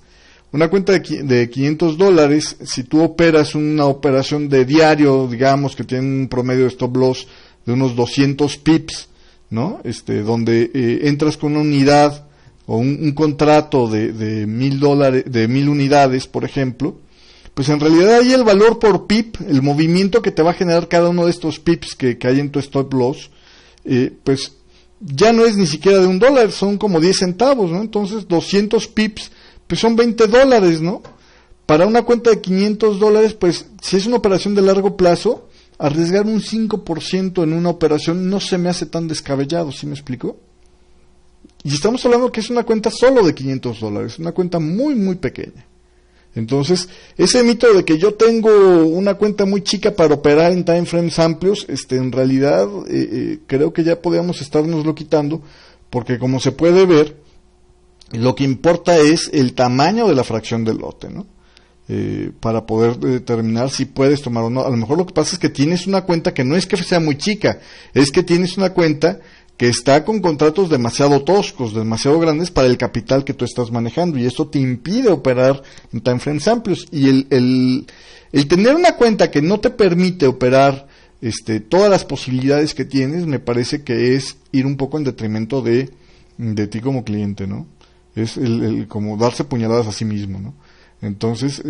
Una cuenta de $500, si tú operas una operación de diario, digamos que tiene un promedio de stop loss de unos 200 pips, ¿no? Donde entras con una unidad o un contrato de $1,000, de 1,000 unidades, por ejemplo, pues en realidad ahí el valor por pip, el movimiento que te va a generar cada uno de estos pips que hay en tu stop loss, pues ya no es ni siquiera de $1, son como 10 centavos, ¿no? Entonces 200 pips, pues son $20, ¿no? Para una cuenta de $500, pues si es una operación de largo plazo, arriesgar un 5% en una operación no se me hace tan descabellado, ¿sí me explico? Y estamos hablando que es una cuenta solo de $500, una cuenta muy, muy pequeña. Entonces, ese mito de que yo tengo una cuenta muy chica para operar en time frames amplios, en realidad creo que ya podríamos estarnoslo quitando, porque como se puede ver, lo que importa es el tamaño de la fracción del lote, ¿no? Para poder determinar si puedes tomar o no. A lo mejor lo que pasa es que tienes una cuenta que no es que sea muy chica, es que tienes una cuenta que está con contratos demasiado toscos, demasiado grandes para el capital que tú estás manejando, y esto te impide operar en time frames amplios. Y el tener una cuenta que no te permite operar todas las posibilidades que tienes, me parece que es ir un poco en detrimento de ti como cliente, ¿no? Es como darse puñaladas a sí mismo, ¿no? Entonces,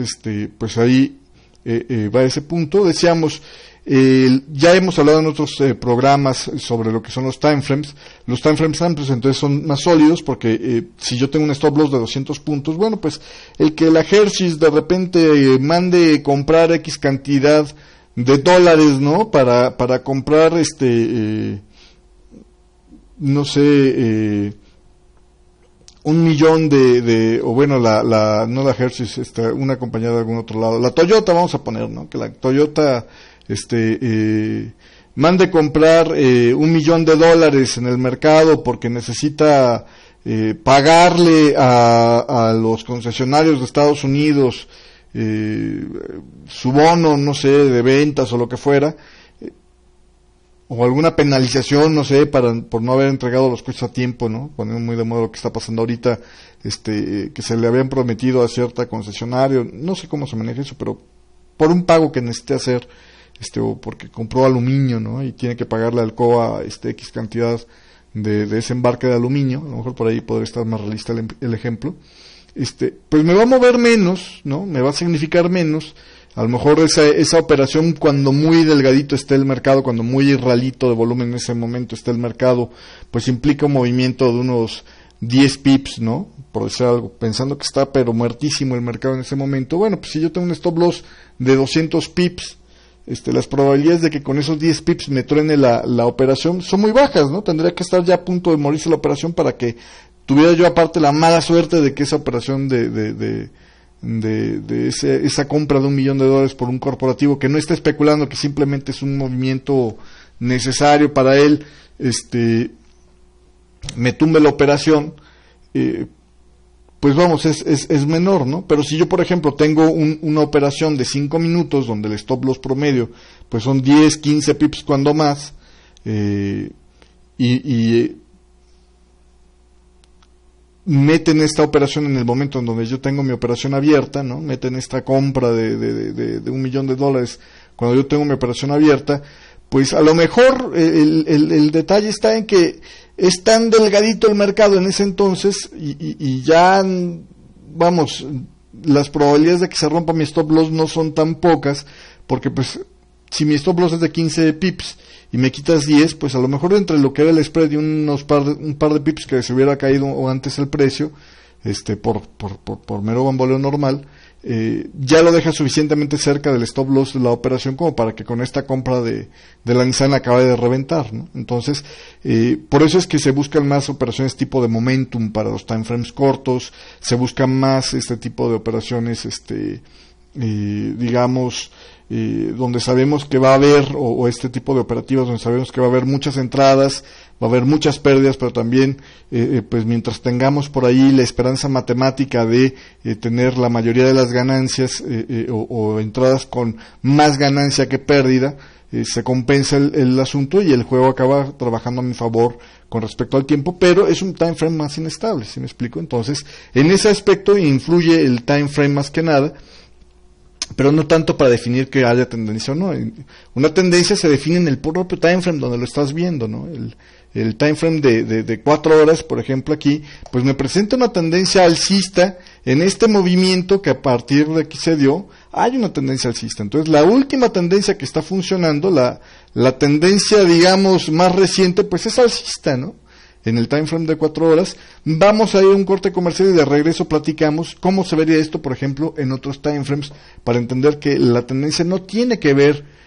pues ahí va ese punto. Decíamos, ya hemos hablado en otros programas sobre lo que son los time frames. Los time frames amplios entonces son más sólidos, porque si yo tengo un stop loss de 200 puntos, bueno, pues el que la Hershey's de repente mande comprar X cantidad de dólares, ¿no? Para comprar no sé, 1,000,000 o bueno, no la Hershey's, una compañía de algún otro lado, la Toyota, vamos a poner, ¿no? Que la Toyota, mande comprar $1,000,000 en el mercado porque necesita pagarle a los concesionarios de Estados Unidos su bono, no sé, de ventas o lo que fuera, o alguna penalización, no sé, por no haber entregado los coches a tiempo, ¿no? Poniendo muy de moda lo que está pasando ahorita, que se le habían prometido a cierta concesionario, no sé cómo se maneja eso, pero por un pago que necesite hacer o porque compró aluminio, ¿no? Y tiene que pagarle al COA X cantidad de ese embarque de aluminio, a lo mejor por ahí podría estar más realista el ejemplo, pues me va a mover menos, ¿no? Me va a significar menos. A lo mejor esa operación, cuando muy delgadito esté el mercado, cuando muy ralito de volumen en ese momento esté el mercado, pues implica un movimiento de unos 10 pips, ¿no? Por decir algo, pensando que está pero muertísimo el mercado en ese momento. Bueno, pues si yo tengo un stop loss de 200 pips, las probabilidades de que con esos 10 pips me truene la operación son muy bajas, ¿no? Tendría que estar ya a punto de morirse la operación para que tuviera yo aparte la mala suerte de que esa operación esa compra de $1 millón por un corporativo que no está especulando, que simplemente es un movimiento necesario para él, me tumbe la operación, pues vamos, es menor, ¿no? Pero si yo, por ejemplo, tengo una operación de 5 minutos donde el stop loss promedio pues son 10, 15 pips cuando más, meten esta operación en el momento en donde yo tengo mi operación abierta, ¿no? Meten esta compra de $1 millón cuando yo tengo mi operación abierta, pues a lo mejor el detalle está en que es tan delgadito el mercado en ese entonces y ya, vamos, las probabilidades de que se rompa mi stop loss no son tan pocas, porque pues si mi stop loss es de 15 pips y me quitas 10, pues a lo mejor entre lo que era el spread y un par de pips que se hubiera caído antes el precio, por mero bamboleo normal, ya lo deja suficientemente cerca del stop loss de la operación como para que con esta compra de la Nissan acabe de reventar, ¿no? Entonces, por eso es que se buscan más operaciones tipo de momentum para los time frames cortos, se buscan más este tipo de operaciones, digamos, donde sabemos que va a haber, o este tipo de operativas donde sabemos que va a haber muchas entradas, va a haber muchas pérdidas, pero también pues mientras tengamos por ahí la esperanza matemática de tener la mayoría de las ganancias o entradas con más ganancia que pérdida, se compensa el asunto y el juego acaba trabajando a mi favor con respecto al tiempo, pero es un time frame más inestable, ¿sí me explico? Entonces, en ese aspecto influye el time frame más que nada, pero no tanto para definir que haya tendencia o no. Una tendencia se define en el propio time frame donde lo estás viendo, ¿no? El time frame de 4 horas, por ejemplo, aquí, pues me presenta una tendencia alcista en este movimiento que a partir de aquí se dio, hay una tendencia alcista. Entonces, la última tendencia que está funcionando, la tendencia, digamos, más reciente, pues es alcista, ¿no? En el time frame de 4 horas, vamos a ir a un corte comercial y de regreso platicamos cómo se vería esto, por ejemplo, en otros time frames, para entender que la tendencia no tiene que ver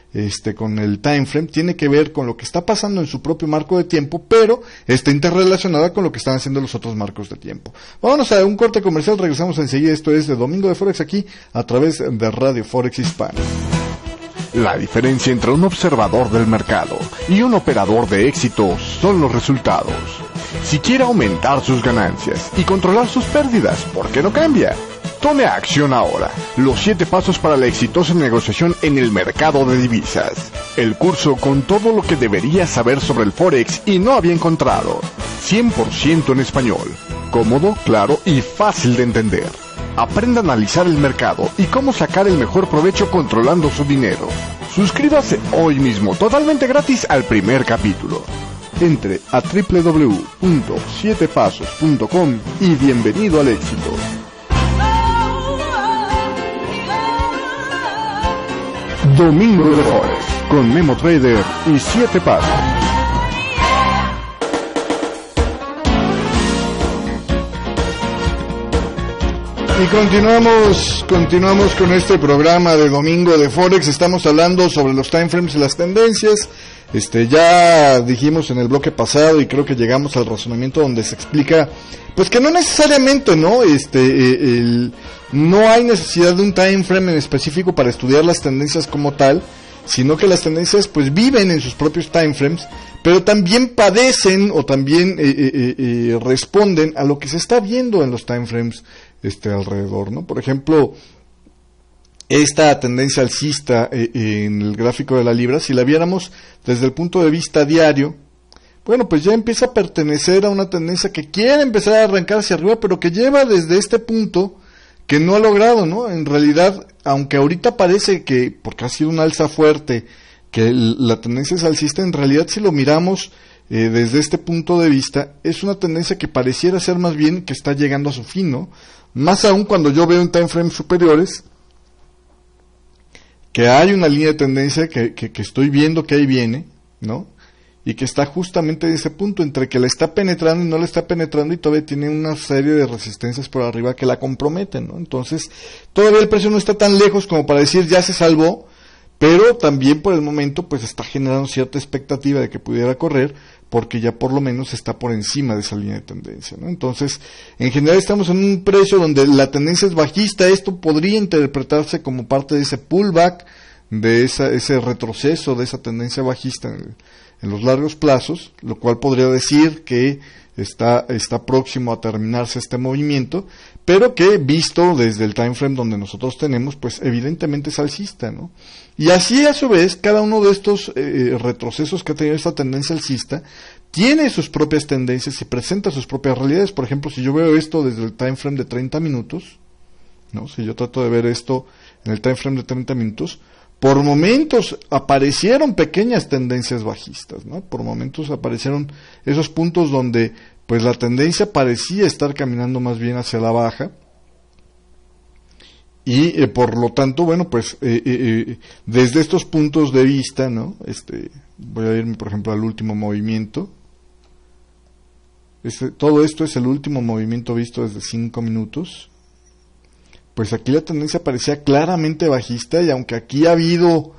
con el time frame, tiene que ver con lo que está pasando en su propio marco de tiempo, pero está interrelacionada con lo que están haciendo los otros marcos de tiempo. Vámonos a un corte comercial, regresamos enseguida. Esto es de Domingo de Forex aquí a través de Radio Forex Hispana. La diferencia entre un observador del mercado y un operador de éxito son los resultados. Si quiere aumentar sus ganancias y controlar sus pérdidas, ¿por qué no cambia? Tome acción ahora. Los 7 pasos para la exitosa negociación en el mercado de divisas. El curso con todo lo que deberías saber sobre el Forex y no había encontrado. 100% en español. Cómodo, claro y fácil de entender. Aprenda a analizar el mercado y cómo sacar el mejor provecho controlando su dinero. Suscríbase hoy mismo, totalmente gratis, al primer capítulo. Entre a www.7pasos.com y bienvenido al éxito. Domingo de Forex, con Memo Trader y 7 Pasos. Y continuamos con este programa de Domingo de Forex. Estamos hablando sobre los time frames y las tendencias. Ya dijimos en el bloque pasado y creo que llegamos al razonamiento donde se explica, pues que no necesariamente, ¿no? No hay necesidad de un time frame en específico para estudiar las tendencias como tal, sino que las tendencias pues viven en sus propios time frames, pero también padecen o también responden a lo que se está viendo en los time frames alrededor, ¿no? Por ejemplo, esta tendencia alcista en el gráfico de la libra, si la viéramos desde el punto de vista diario, bueno, pues ya empieza a pertenecer a una tendencia que quiere empezar a arrancar hacia arriba, pero que lleva desde este punto, que no ha logrado, ¿no? En realidad, aunque ahorita parece que, porque ha sido un alza fuerte, que la tendencia es alcista, en realidad si lo miramos desde este punto de vista, es una tendencia que pareciera ser más bien que está llegando a su fin, ¿no? Más aún cuando yo veo en time frames superiores que hay una línea de tendencia que estoy viendo que ahí viene, ¿no? Y que está justamente en ese punto entre que la está penetrando y no la está penetrando, y todavía tiene una serie de resistencias por arriba que la comprometen, ¿no? Entonces, todavía el precio no está tan lejos como para decir ya se salvó, pero también por el momento pues está generando cierta expectativa de que pudiera correr, porque ya por lo menos está por encima de esa línea de tendencia, ¿no? Entonces, en general estamos en un precio donde la tendencia es bajista. Esto podría interpretarse como parte de ese pullback, de ese retroceso de esa tendencia bajista en los largos plazos, lo cual podría decir que está próximo a terminarse este movimiento, pero que visto desde el time frame donde nosotros tenemos, pues evidentemente es alcista, ¿no? Y así a su vez, cada uno de estos retrocesos que ha tenido esta tendencia alcista tiene sus propias tendencias y presenta sus propias realidades. Por ejemplo, si yo veo esto desde el time frame de 30 minutos, ¿no? Si yo trato de ver esto en el time frame de 30 minutos, por momentos aparecieron pequeñas tendencias bajistas, ¿no? Por momentos aparecieron esos puntos donde pues la tendencia parecía estar caminando más bien hacia la baja, y por lo tanto, bueno, pues desde estos puntos de vista, ¿no? Voy a irme por ejemplo al último movimiento. Todo esto es el último movimiento visto desde 5 minutos. Pues aquí la tendencia parecía claramente bajista, y aunque aquí ha habido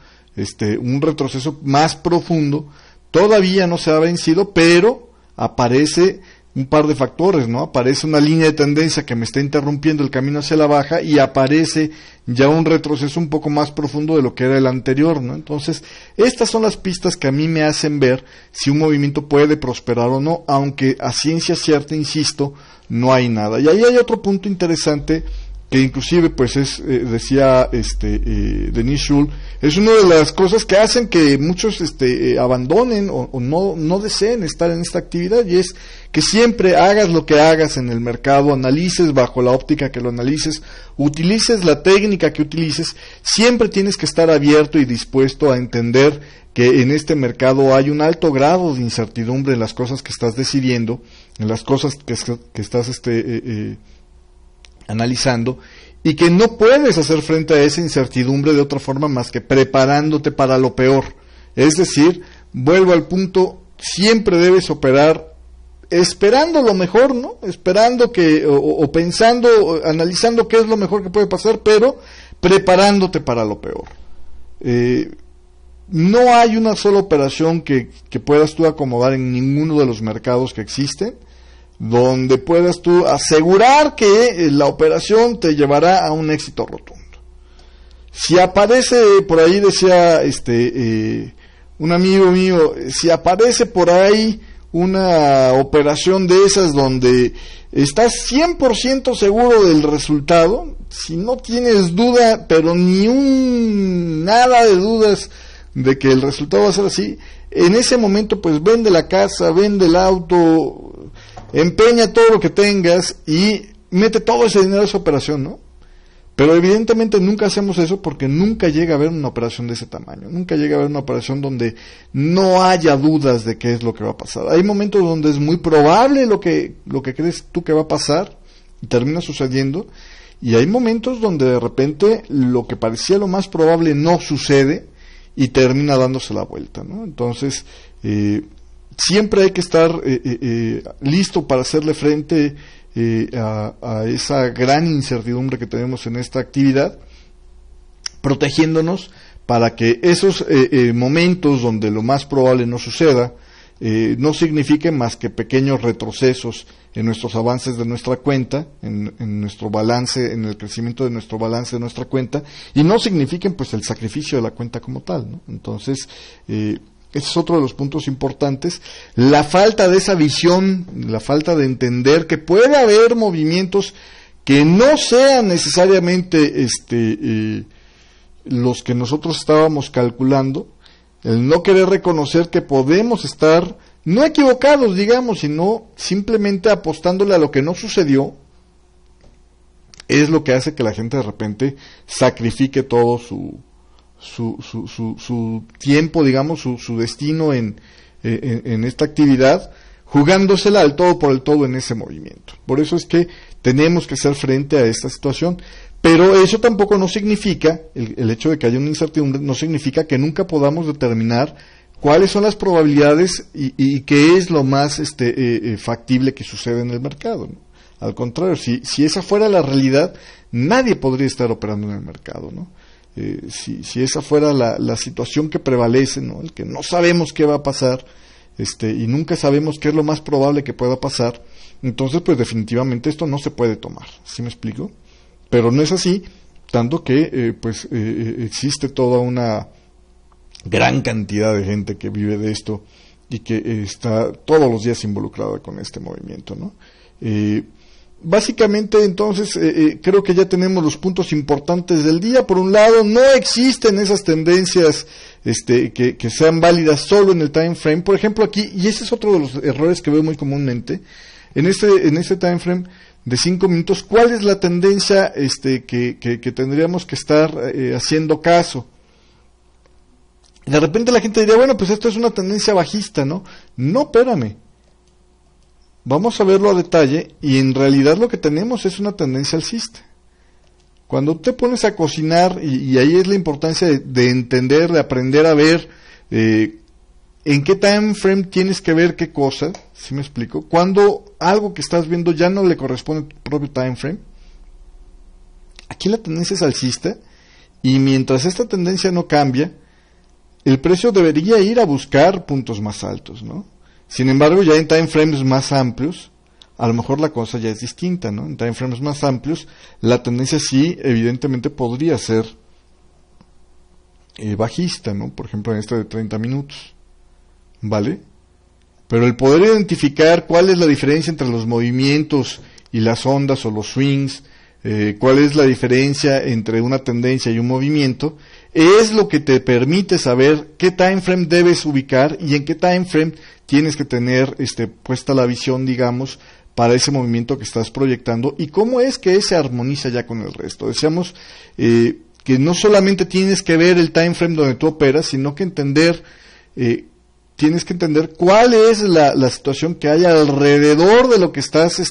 un retroceso más profundo, todavía no se ha vencido, pero aparece un par de factores, ¿no? Aparece una línea de tendencia que me está interrumpiendo el camino hacia la baja, y aparece ya un retroceso un poco más profundo de lo que era el anterior, ¿no? Entonces, estas son las pistas que a mí me hacen ver si un movimiento puede prosperar o no, aunque a ciencia cierta, insisto, no hay nada. Y ahí hay otro punto interesante que inclusive pues decía Denis Schul, es una de las cosas que hacen que muchos abandonen o no deseen estar en esta actividad, y es que siempre hagas lo que hagas en el mercado, analices bajo la óptica que lo analices, utilices la técnica que utilices, siempre tienes que estar abierto y dispuesto a entender que en este mercado hay un alto grado de incertidumbre en las cosas que estás decidiendo, en las cosas que estás analizando, y que no puedes hacer frente a esa incertidumbre de otra forma más que preparándote para lo peor. Es decir, vuelvo al punto, siempre debes operar esperando lo mejor, ¿no? Esperando que, o pensando, analizando qué es lo mejor que puede pasar, pero preparándote para lo peor. No hay una sola operación que puedas tú acomodar en ninguno de los mercados que existen, donde puedas tú asegurar que la operación te llevará a un éxito rotundo. Si aparece, por ahí decía un amigo mío, si aparece por ahí una operación de esas donde estás 100% seguro del resultado, si no tienes duda, pero nada de dudas de que el resultado va a ser así, en ese momento pues vende la casa, vende el auto, empeña todo lo que tengas y mete todo ese dinero a esa operación, ¿no? Pero evidentemente nunca hacemos eso, porque nunca llega a haber una operación de ese tamaño, nunca llega a haber una operación donde no haya dudas de qué es lo que va a pasar. Hay momentos donde es muy probable lo que crees tú que va a pasar y termina sucediendo, y hay momentos donde de repente lo que parecía lo más probable no sucede y termina dándose la vuelta, ¿no? Entonces, siempre hay que estar listo para hacerle frente a esa gran incertidumbre que tenemos en esta actividad, protegiéndonos para que esos momentos donde lo más probable no suceda no signifiquen más que pequeños retrocesos en nuestros avances de nuestra cuenta, en nuestro balance, en el crecimiento de nuestro balance de nuestra cuenta, y no signifiquen pues el sacrificio de la cuenta como tal, ¿no? Entonces, ese es otro de los puntos importantes, la falta de esa visión, la falta de entender que puede haber movimientos que no sean necesariamente los que nosotros estábamos calculando, el no querer reconocer que podemos estar no equivocados, digamos, sino simplemente apostándole a lo que no sucedió, es lo que hace que la gente de repente sacrifique todo su tiempo, digamos, su destino en esta actividad, jugándosela al todo por el todo en ese movimiento. Por eso es que tenemos que hacer frente a esta situación, pero eso tampoco no significa, el hecho de que haya una incertidumbre, no significa que nunca podamos determinar cuáles son las probabilidades y qué es lo más factible que sucede en el mercado, ¿no? Al contrario, si esa fuera la realidad, nadie podría estar operando en el mercado, ¿no? Si esa fuera la situación que prevalece, ¿no? El que no sabemos qué va a pasar, y nunca sabemos qué es lo más probable que pueda pasar, entonces pues definitivamente esto no se puede tomar, ¿sí me explico? Pero no es así, tanto que existe toda una gran cantidad de gente que vive de esto y que está todos los días involucrada con este movimiento, ¿no? Básicamente, entonces, creo que ya tenemos los puntos importantes del día. Por un lado, no existen esas tendencias que sean válidas solo en el time frame. Por ejemplo, aquí, y ese es otro de los errores que veo muy comúnmente, en este time frame de 5 minutos, ¿cuál es la tendencia que tendríamos que estar haciendo caso? De repente la gente diría, bueno, pues esto es una tendencia bajista, ¿no? No, espérame. Vamos a verlo a detalle y en realidad lo que tenemos es una tendencia alcista. Cuando te pones a cocinar, y ahí es la importancia de entender, de aprender a ver en qué time frame tienes que ver qué cosa, ¿sí me explico? Cuando algo que estás viendo ya no le corresponde a tu propio time frame, aquí la tendencia es alcista y mientras esta tendencia no cambia, el precio debería ir a buscar puntos más altos, ¿no? Sin embargo, ya en time frames más amplios, a lo mejor la cosa ya es distinta, ¿no? En time frames más amplios, la tendencia sí, evidentemente, podría ser bajista, ¿no? Por ejemplo, en este de 30 minutos, ¿vale? Pero el poder identificar cuál es la diferencia entre los movimientos y las ondas o los swings, cuál es la diferencia entre una tendencia y un movimiento, es lo que te permite saber qué time frame debes ubicar y en qué time frame tienes que tener puesta la visión, digamos, para ese movimiento que estás proyectando y cómo es que se armoniza ya con el resto. Decíamos que no solamente tienes que ver el time frame donde tú operas, sino que tienes que entender cuál es la situación que hay alrededor de lo que estás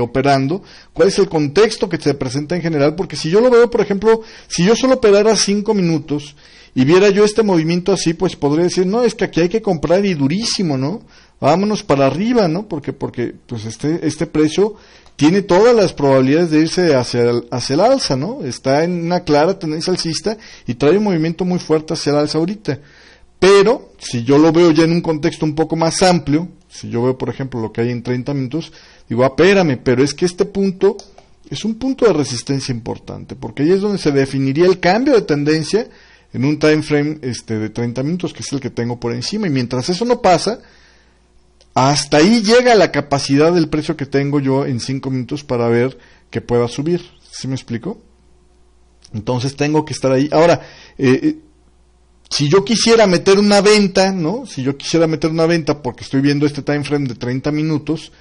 operando, cuál es el contexto que te presenta en general, porque si yo lo veo, por ejemplo, si yo solo operara 5 minutos y viera yo este movimiento así, pues podría decir, no, es que aquí hay que comprar y durísimo, ¿no? Vámonos para arriba, ¿no? Porque pues este precio tiene todas las probabilidades de irse hacia el alza, ¿no? Está en una clara tendencia alcista y trae un movimiento muy fuerte hacia el alza ahorita. Pero, si yo lo veo ya en un contexto un poco más amplio, si yo veo, por ejemplo, lo que hay en 30 minutos, digo, espérame, pero es que este punto es un punto de resistencia importante, porque ahí es donde se definiría el cambio de tendencia en un time frame de 30 minutos, que es el que tengo por encima, y mientras eso no pasa, hasta ahí llega la capacidad del precio que tengo yo en 5 minutos para ver que pueda subir. ¿Sí me explico? Entonces tengo que estar ahí. Ahora, si yo quisiera meter una venta, ¿no? Si yo quisiera meter una venta porque estoy viendo este time frame de 30 minutos,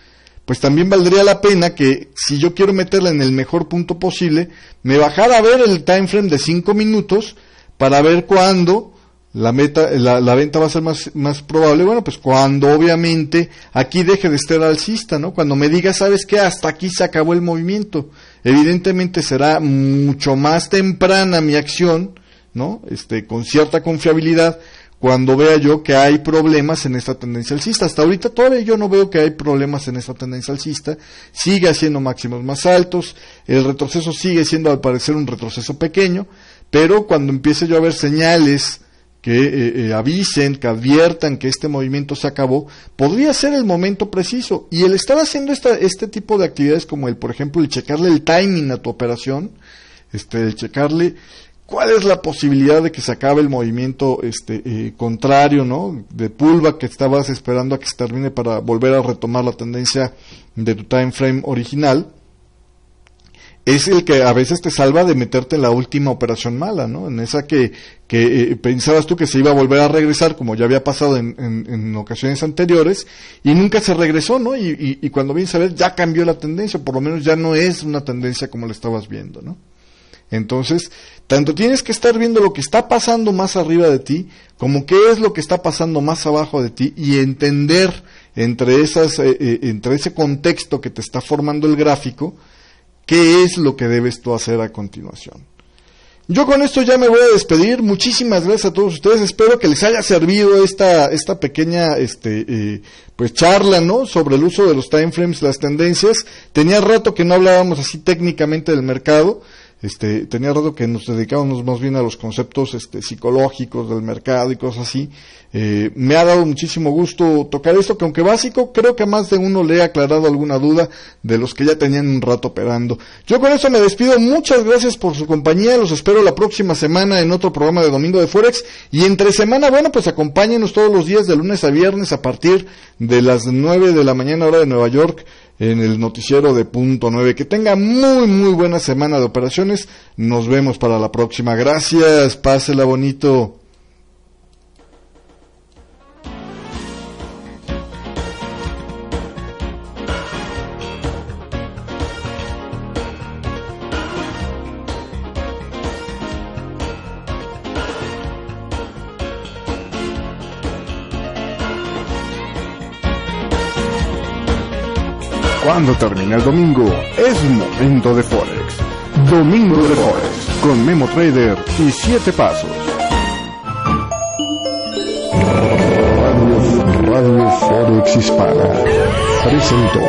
pues también valdría la pena que si yo quiero meterla en el mejor punto posible, me bajara a ver el time frame de 5 minutos para ver cuándo la venta va a ser más probable. Bueno, pues cuando obviamente aquí deje de estar alcista, ¿no? Cuando me diga, ¿sabes qué? Hasta aquí se acabó el movimiento. Evidentemente será mucho más temprana mi acción, ¿no? Con cierta confiabilidad, cuando vea yo que hay problemas en esta tendencia alcista. Hasta ahorita todavía yo no veo que hay problemas en esta tendencia alcista, sigue haciendo máximos más altos, el retroceso sigue siendo al parecer un retroceso pequeño, pero cuando empiece yo a ver señales que avisen, que adviertan que este movimiento se acabó, podría ser el momento preciso. Y el estar haciendo este tipo de actividades como por ejemplo, el checarle el timing a tu operación, el checarle cuál es la posibilidad de que se acabe el movimiento contrario, ¿no? De pullback que estabas esperando a que se termine para volver a retomar la tendencia de tu time frame original. es el que a veces te salva de meterte en la última operación mala, ¿no? En esa que pensabas tú que se iba a volver a regresar, como ya había pasado en ocasiones anteriores, y nunca se regresó, ¿no? Y cuando vienes a ver, ya cambió la tendencia, por lo menos ya no es una tendencia como la estabas viendo, ¿no? Entonces, tanto tienes que estar viendo lo que está pasando más arriba de ti, como qué es lo que está pasando más abajo de ti, y entender entre ese contexto que te está formando el gráfico, qué es lo que debes tú hacer a continuación. Yo con esto ya me voy a despedir. Muchísimas gracias a todos ustedes. Espero que les haya servido esta pequeña pues charla, ¿no? Sobre el uso de los time frames, las tendencias. Tenía rato que no hablábamos así técnicamente del mercado. Tenía rato que nos dedicábamos más bien a los conceptos psicológicos del mercado y cosas así. Me ha dado muchísimo gusto tocar esto, que aunque básico, creo que a más de uno le he aclarado alguna duda de los que ya tenían un rato operando. Yo con eso me despido. Muchas gracias por su compañía. Los espero la próxima semana en otro programa de Domingo de Forex. Y entre semana, bueno, pues acompáñenos todos los días de lunes a viernes a partir de las 9 de la mañana hora de Nueva York, en el noticiero de Punto 9. Que tenga muy muy buena semana de operaciones. Nos vemos para la próxima. Gracias, pásela bonito. Cuando termine el domingo, es momento de Forex. Domingo de Forex, con Memo Trader y 7 Pasos. Radio Forex Hispana presentó.